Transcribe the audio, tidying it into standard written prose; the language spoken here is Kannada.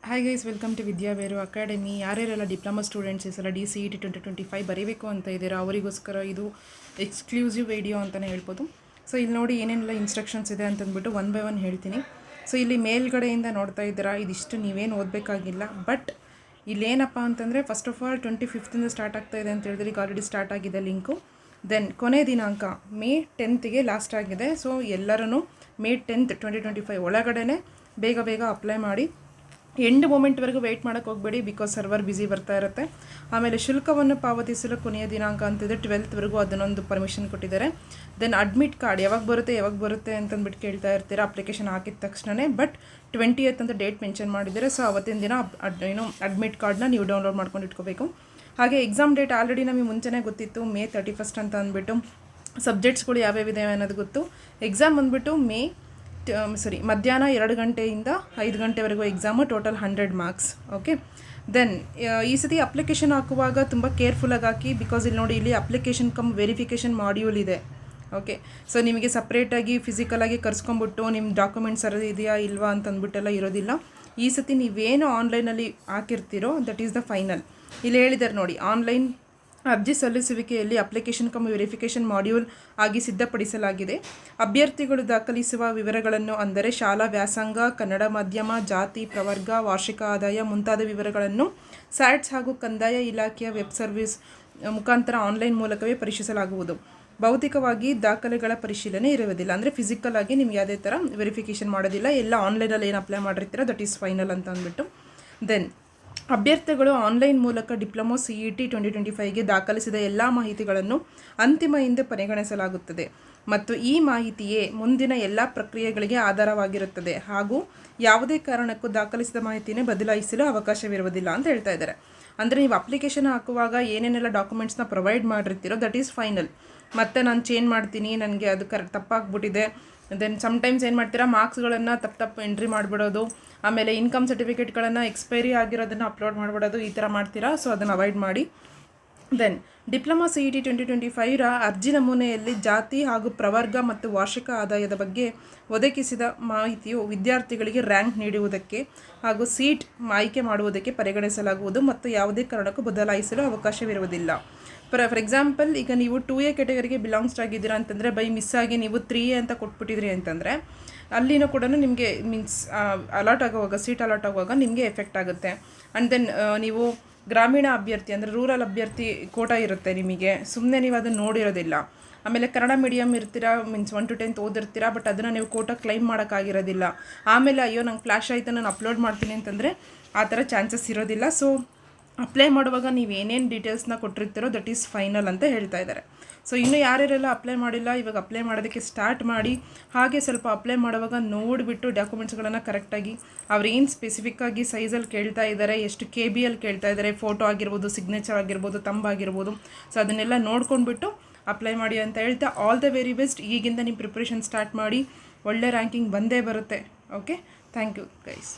Hi guys, welcome to Vidyaveru academy. ಯಾರ್ಯಾರೆಲ್ಲ ಡಿಪ್ಲೊಮಾ ಸ್ಟೂಡೆಂಟ್ಸ್ ಈ ಸಲ DCET 2025 ಬರೀಬೇಕು ಅಂತ ಇದ್ದೀರಾ ಅವರಿಗೋಸ್ಕರ ಇದು ಎಕ್ಸ್ಕ್ಲೂಸಿವ್ ವಿಡಿಯೋ ಅಂತಲೇ ಹೇಳ್ಬೋದು. ಸೊ ಇಲ್ಲಿ ನೋಡಿ ಏನೇನೆಲ್ಲ ಇನ್ಸ್ಟ್ರಕ್ಷನ್ಸ್ ಇದೆ ಅಂತಂದ್ಬಿಟ್ಟು ಒನ್ ಬೈ ಒನ್ ಹೇಳ್ತೀನಿ. ಸೊ ಇಲ್ಲಿ ಮೇಲ್ಗಡೆಯಿಂದ ನೋಡ್ತಾ ಇದ್ದೀರಾ, ಇದಿಷ್ಟು ನೀವೇನು ಓದಬೇಕಾಗಿಲ್ಲ. ಬಟ್ ಇಲ್ಲೇನಪ್ಪ ಅಂತಂದರೆ first of all 25th start ಆಗ್ತಾ ಇದೆ ಅಂತ ಹೇಳಿದ್ರೆ ಈಗ ಆಲ್ರೆಡಿ ಸ್ಟಾರ್ಟ್ ಆಗಿದೆ ಲಿಂಕು. ದೆನ್ ಕೊನೆ ದಿನಾಂಕ May 10th ಲಾಸ್ಟ್ ಆಗಿದೆ. ಸೊ ಎಲ್ಲರೂ May 10th 2025 ಒಳಗಡೆ ಬೇಗ ಅಪ್ಲೈ ಮಾಡಿ. ಎಂಡ್ ಮೂಮೆಂಟ್ವರೆಗೂ ವೆಯ್ಟ್ ಮಾಡೋಕ್ಕೆ ಹೋಗಬೇಡಿ, ಬಿಕಾಸ್ ಸರ್ವರ್ ಬ್ಯುಸಿ ಬರ್ತಾ ಇರುತ್ತೆ. ಆಮೇಲೆ ಶುಲ್ಕವನ್ನು ಪಾವತಿಸಲು ಕೊನೆಯ ದಿನಾಂಕ ಅಂತಿದೆ 12th ಅದನ್ನೊಂದು ಪರ್ಮಿಷನ್ ಕೊಟ್ಟಿದ್ದಾರೆ. ದೆನ್ ಅಡ್ಮಿಟ್ ಕಾರ್ಡ್ ಯಾವಾಗ ಬರುತ್ತೆ ಅಂತಂದ್ಬಿಟ್ಟು ಕೇಳ್ತಾ ಇರ್ತೀರಾ ಅಪ್ಲಿಕೇಶನ್ ಹಾಕಿದ ತಕ್ಷಣವೇ. ಬಟ್ 20th ಅಂತ ಡೇಟ್ ಮೆನ್ಷನ್ ಮಾಡಿದ್ದಾರೆ. ಸೊ ಅವತ್ತಿನ ದಿನ ಅಡ್ಮಿಟ್ ಕಾರ್ಡ್ನ ನೀವು ಡೌನ್ಲೋಡ್ ಮಾಡ್ಕೊಂಡು ಇಟ್ಕೋಬೇಕು. ಹಾಗೆ ಎಕ್ಸಾಮ್ ಡೇಟ್ ಆಲ್ರೆಡಿ ನಮಗೆ ಮುಂಚೆನೇ ಗೊತ್ತಿತ್ತು, May 31st ಅಂತ ಅಂದ್ಬಿಟ್ಟು. ಸಬ್ಜೆಕ್ಟ್ಸ್ಗಳು ಯಾವ್ಯಾವಿದೆ ಅನ್ನೋದು ಗೊತ್ತು. ಎಕ್ಸಾಮ್ ಬಂದುಬಿಟ್ಟು ಮಧ್ಯಾಹ್ನ 2 ಗಂಟೆಯಿಂದ 5 ಗಂಟೆವರೆಗೂ exam, total 100 marks. Okay. Then ಈ ಸತಿ ಅಪ್ಲಿಕೇಶನ್ ಹಾಕುವಾಗ ತುಂಬ ಕೇರ್ಫುಲ್ಲಾಗಿ ಹಾಕಿ, ಬಿಕಾಸ್ ಇಲ್ಲಿ ನೋಡಿ, ಇಲ್ಲಿ ಅಪ್ಲಿಕೇಶನ್ ಕಮ್ ವೆರಿಫಿಕೇಷನ್ ಮಾಡ್ಯೂಲ್ ಇದೆ. ಓಕೆ. ಸೊ ನಿಮಗೆ ಸಪ್ರೇಟಾಗಿ ಫಿಸಿಕಲಾಗಿ ಕರ್ಸ್ಕೊಂಬಿಟ್ಟು ನಿಮ್ಮ ಡಾಕ್ಯುಮೆಂಟ್ಸ್ ಸರಿ ಇದೆಯಾ ಇಲ್ವಾ ಅಂತಂದ್ಬಿಟ್ಟೆಲ್ಲ ಇರೋದಿಲ್ಲ. ಈ ಸತಿ ನೀವೇನು ಆನ್ಲೈನಲ್ಲಿ ಹಾಕಿರ್ತೀರೋ ದಟ್ ಈಸ್ ದ ಫೈನಲ್. ಇಲ್ಲಿ ಹೇಳಿದ್ದಾರೆ ನೋಡಿ, ಆನ್ಲೈನ್ ಅರ್ಜಿ ಸಲ್ಲಿಸುವಿಕೆಯಲ್ಲಿ ಅಪ್ಲಿಕೇಶನ್ ಕಮ್ ವೆರಿಫಿಕೇಷನ್ ಮಾಡ್ಯೂಲ್ ಆಗಿ ಸಿದ್ಧಪಡಿಸಲಾಗಿದೆ. ಅಭ್ಯರ್ಥಿಗಳು ದಾಖಲಿಸುವ ವಿವರಗಳನ್ನು, ಅಂದರೆ ಶಾಲಾ ವ್ಯಾಸಂಗ, ಕನ್ನಡ ಮಾಧ್ಯಮ, ಜಾತಿ, ಪ್ರವರ್ಗ, ವಾರ್ಷಿಕ ಆದಾಯ ಮುಂತಾದ ವಿವರಗಳನ್ನು ಸ್ಯಾಟ್ಸ್ ಹಾಗೂ ಕಂದಾಯ ಇಲಾಖೆಯ ವೆಬ್ ಸರ್ವಿಸ್ ಮುಖಾಂತರ ಆನ್ಲೈನ್ ಮೂಲಕವೇ ಪರೀಕ್ಷಿಸಲಾಗುವುದು. ಭೌತಿಕವಾಗಿ ದಾಖಲೆಗಳ ಪರಿಶೀಲನೆ ಇರುವುದಿಲ್ಲ. ಅಂದರೆ ಫಿಸಿಕಲ್ ಆಗಿ ನಿಮ್ಗೆ ಯಾವುದೇ ಥರ ವೆರಿಫಿಕೇಷನ್ ಮಾಡೋದಿಲ್ಲ. ಎಲ್ಲ ಆನ್ಲೈನಲ್ಲಿ ಏನು ಅಪ್ಲೈ ಮಾಡಿರ್ತೀರೋ ದಟ್ ಈಸ್ ಫೈನಲ್ ಅಂತ ಅಂದ್ಬಿಟ್ಟು. ದೆನ್ ಅಭ್ಯರ್ಥಿಗಳು ಆನ್ಲೈನ್ ಮೂಲಕ ಡಿಪ್ಲೊಮಾ CET 2025ಗೆ ದಾಖಲಿಸಿದ ಎಲ್ಲ ಮಾಹಿತಿಗಳನ್ನು ಅಂತಿಮ ಎಂದು ಪರಿಗಣಿಸಲಾಗುತ್ತದೆ ಮತ್ತು ಈ ಮಾಹಿತಿಯೇ ಮುಂದಿನ ಎಲ್ಲ ಪ್ರಕ್ರಿಯೆಗಳಿಗೆ ಆಧಾರವಾಗಿರುತ್ತದೆ ಹಾಗೂ ಯಾವುದೇ ಕಾರಣಕ್ಕೂ ದಾಖಲಿಸಿದ ಮಾಹಿತಿನೇ ಬದಲಾಯಿಸಲು ಅವಕಾಶವಿರುವುದಿಲ್ಲ ಅಂತ ಹೇಳ್ತಾ ಇದ್ದಾರೆ. ಅಂದರೆ ನೀವು ಅಪ್ಲಿಕೇಶನ್ ಹಾಕುವಾಗ ಏನೇನೆಲ್ಲ ಡಾಕ್ಯುಮೆಂಟ್ಸ್ನ ಪ್ರೊವೈಡ್ ಮಾಡಿರ್ತೀರೋ ದಟ್ ಈಸ್ ಫೈನಲ್. ಮತ್ತು ನಾನು ಚೇಂಜ್ ಮಾಡ್ತೀನಿ, ನನಗೆ ಅದು ತಪ್ಪಾಗ್ಬಿಟ್ಟಿದೆ. ದೆನ್ ಸಮ್ಟೈಮ್ಸ್ ಏನು ಮಾಡ್ತೀರಾ, ಮಾರ್ಕ್ಸ್ಗಳನ್ನು ತಪ್ಪು ಎಂಟ್ರಿ ಮಾಡಿಬಿಡೋದು, ಆಮೇಲೆ ಇನ್ಕಮ್ ಸರ್ಟಿಫಿಕೇಟ್ಗಳನ್ನು ಎಕ್ಸ್ಪೈರಿ ಆಗಿರೋದನ್ನು ಅಪ್ಲೋಡ್ ಮಾಡಿಬಿಡೋದು, ಈ ಥರ ಮಾಡ್ತೀರಾ. ಸೊ ಅದನ್ನು ಅವಾಯ್ಡ್ ಮಾಡಿ. ದೆನ್ ಡಿಪ್ಲೊಮಾ CET 2025 ಅರ್ಜಿ ನಮೂನೆಯಲ್ಲಿ ಜಾತಿ ಹಾಗೂ ಪ್ರವರ್ಗ ಮತ್ತು ವಾರ್ಷಿಕ ಆದಾಯದ ಬಗ್ಗೆ ಒದಗಿಸಿದ ಮಾಹಿತಿಯು ವಿದ್ಯಾರ್ಥಿಗಳಿಗೆ ರ್ಯಾಂಕ್ ನೀಡುವುದಕ್ಕೆ ಹಾಗೂ ಸೀಟ್ ಆಯ್ಕೆ ಮಾಡುವುದಕ್ಕೆ ಪರಿಗಣಿಸಲಾಗುವುದು ಮತ್ತು ಯಾವುದೇ ಕಾರಣಕ್ಕೂ ಬದಲಾಯಿಸಲು ಅವಕಾಶವಿರುವುದಿಲ್ಲ. ಫಾರ್ ಎಕ್ಸಾಂಪಲ್, ಈಗ ನೀವು 2A ಕ್ಯಾಟಗರಿಗೆ ಬಿಲಾಂಗ್ಸ್ ಆಗಿದ್ದೀರಾ ಅಂತಂದರೆ ಬೈ ಮಿಸ್ ಆಗಿ ನೀವು 3A ಅಂತ ಕೊಟ್ಬಿಟ್ಟಿದ್ರಿ ಅಂತಂದರೆ ಅಲ್ಲಿನೂ ಕೂಡ ನಿಮಗೆ ಸೀಟ್ ಅಲಾಟ್ ಆಗುವಾಗ ನಿಮಗೆ ಎಫೆಕ್ಟ್ ಆಗುತ್ತೆ. ಆ್ಯಂಡ್ ದೆನ್ ನೀವು ಗ್ರಾಮೀಣ ಅಭ್ಯರ್ಥಿ ಅಂದರೆ ರೂರಲ್ ಅಭ್ಯರ್ಥಿ ಕೋಟಾ ಇರುತ್ತೆ ನಿಮಗೆ, ಸುಮ್ಮನೆ ನೀವು ಅದನ್ನು ನೋಡಿರೋದಿಲ್ಲ. ಆಮೇಲೆ ಕನ್ನಡ ಮೀಡಿಯಮ್ ಇರ್ತೀರಾ, 1 to 10th ಓದಿರ್ತೀರಾ, ಬಟ್ ಅದನ್ನು ನೀವು ಕೋಟಾ ಕ್ಲೈಮ್ ಮಾಡೋಕ್ಕಾಗಿರೋದಿಲ್ಲ. ಆಮೇಲೆ ಅಯ್ಯೋ ನಂಗೆ ಫ್ಲ್ಯಾಶ್ ಆಯಿತು ನಾನು ಅಪ್ಲೋಡ್ ಮಾಡ್ತೀನಿ ಅಂತಂದರೆ ಆ ಥರ ಚಾನ್ಸಸ್ ಇರೋದಿಲ್ಲ. ಸೊ ಅಪ್ಲೈ ಮಾಡುವಾಗ ನೀವು ಏನೇನು ಡೀಟೇಲ್ಸ್ನ ಕೊಟ್ಟಿರ್ತೀರೋ ದಟ್ ಈಸ್ ಫೈನಲ್ ಅಂತ ಹೇಳ್ತಾ ಇದ್ದಾರೆ. ಸೊ ಇನ್ನೂ ಯಾರ್ಯಾರೆಲ್ಲ ಅಪ್ಲೈ ಮಾಡಿಲ್ಲ, ಇವಾಗ ಅಪ್ಲೈ ಮಾಡೋದಕ್ಕೆ ಸ್ಟಾರ್ಟ್ ಮಾಡಿ. ಹಾಗೆ ಸ್ವಲ್ಪ ಅಪ್ಲೈ ಮಾಡುವಾಗ ನೋಡಿಬಿಟ್ಟು ಡಾಕ್ಯುಮೆಂಟ್ಸ್ಗಳನ್ನು ಕರೆಕ್ಟಾಗಿ ಅವ್ರು ಏನು ಸ್ಪೆಸಿಫಿಕ್ಕಾಗಿ ಸೈಜಲ್ಲಿ ಕೇಳ್ತಾ ಇದ್ದಾರೆ, ಎಷ್ಟು KBಯಲ್ಲಿ ಕೇಳ್ತಾ ಇದ್ದಾರೆ, ಫೋಟೋ ಆಗಿರ್ಬೋದು, ಸಿಗ್ನೇಚರ್ ಆಗಿರ್ಬೋದು, ತಂಬಾಗಿರ್ಬೋದು. ಸೊ ಅದನ್ನೆಲ್ಲ ನೋಡ್ಕೊಂಡ್ಬಿಟ್ಟು ಅಪ್ಲೈ ಮಾಡಿ ಅಂತ ಹೇಳ್ತಾ ಆಲ್ ದ ವೆರಿ ಬೆಸ್ಟ್. ಈಗಿಂದ ನಿಮ್ಮ ಪ್ರಿಪ್ರೇಷನ್ ಸ್ಟಾರ್ಟ್ ಮಾಡಿ, ಒಳ್ಳೆ ರ್ಯಾಂಕಿಂಗ್ ಬಂದೇ ಬರುತ್ತೆ. Okay, thank you guys.